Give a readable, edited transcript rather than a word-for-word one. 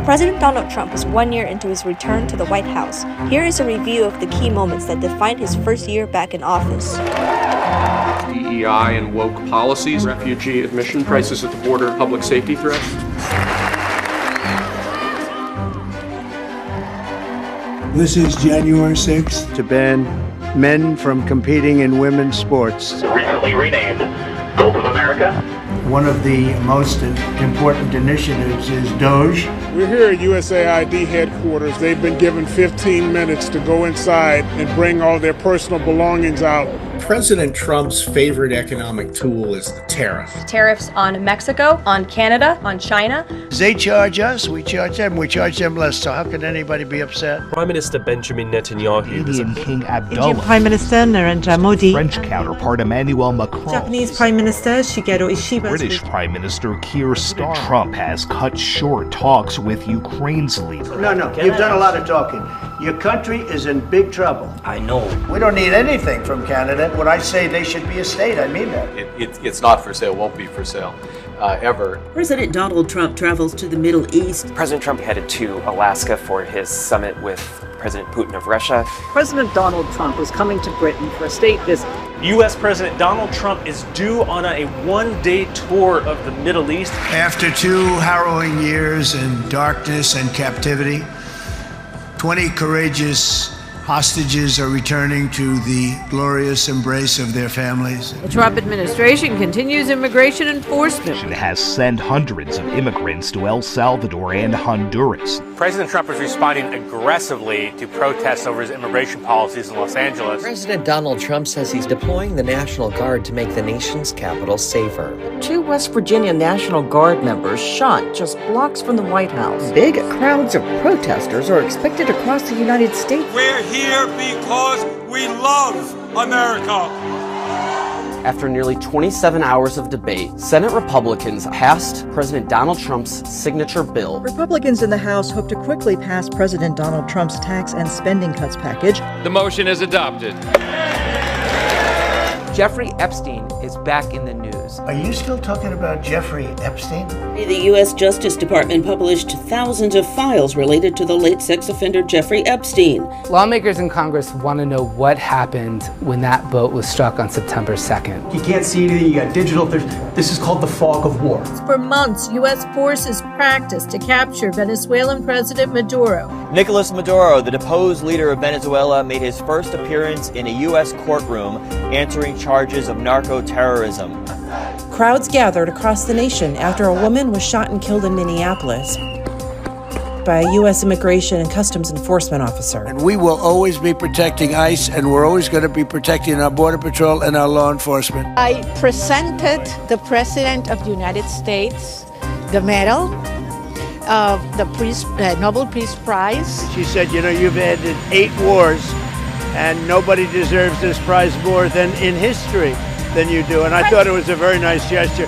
President Donald Trump is 1 year into his return to the White House. Here is a review of the key moments that defined his first year back in office. DEI and woke policies, refugee admission, crisis at the border, public safety threats. This is January 6th. To ban men from competing in women's sports. Recently renamed Vote of America. One of the most important initiatives is DOGE. We're here at USAID headquarters. They've been given 15 minutes to go inside and bring all their personal belongings out. President Trump's favorite economic tool is the tariff. Tariffs on Mexico, on Canada, on China. They charge us, we charge them less, so how can anybody be upset? Prime Minister Benjamin Netanyahu. Indian King Abdullah. Indian Prime Minister Narendra Modi. French counterpart Emmanuel Macron. Japanese Prime Minister Shigeru Ishiba. British Prime Minister Keir Starmer. Trump has cut short talks with Ukraine's leader. No, you've done a lot of talking. Your country is in big trouble. I know. We don't need anything from Canada. When I say they should be a state, I mean that. It's not for sale, won't be for sale, ever. President Donald Trump travels to the Middle East. President Trump headed to Alaska for his summit with President Putin of Russia. President Donald Trump was coming to Britain for a state visit. U.S. President Donald Trump is due on a one-day tour of the Middle East. After 2 harrowing years in darkness and captivity, 20 courageous hostages are returning to the glorious embrace of their families. The Trump administration continues immigration enforcement. It has sent hundreds of immigrants to El Salvador and Honduras. President Trump is responding aggressively to protests over his immigration policies in Los Angeles. President Donald Trump says he's deploying the National Guard to make the nation's capital safer. 2 West Virginia National Guard members shot just blocks from the White House. Big crowds of protesters are expected across the United States. We're here because we love America. After nearly 27 hours of debate, Senate Republicans passed President Donald Trump's signature bill. Republicans in the House hope to quickly pass President Donald Trump's tax and spending cuts package. The motion is adopted. Jeffrey Epstein is back in the news. Are you still talking about Jeffrey Epstein? The U.S. Justice Department published thousands of files related to the late sex offender Jeffrey Epstein. Lawmakers in Congress want to know what happened when that boat was struck on September 2nd. You can't see anything, you got digital. This is called the fog of war. For months, U.S. forces practiced to capture Venezuelan President Maduro. Nicolas Maduro, the deposed leader of Venezuela, made his first appearance in a U.S. courtroom, answering charges of narco-terrorism. Crowds gathered across the nation after a woman was shot and killed in Minneapolis by a U.S. Immigration and Customs Enforcement officer. And we will always be protecting ICE, and we're always going to be protecting our Border Patrol and our law enforcement. I presented the President of the United States the medal of the Nobel Peace Prize. She said, you've ended 8 wars, and nobody deserves this prize more than in history than you do. And I thought it was a very nice gesture.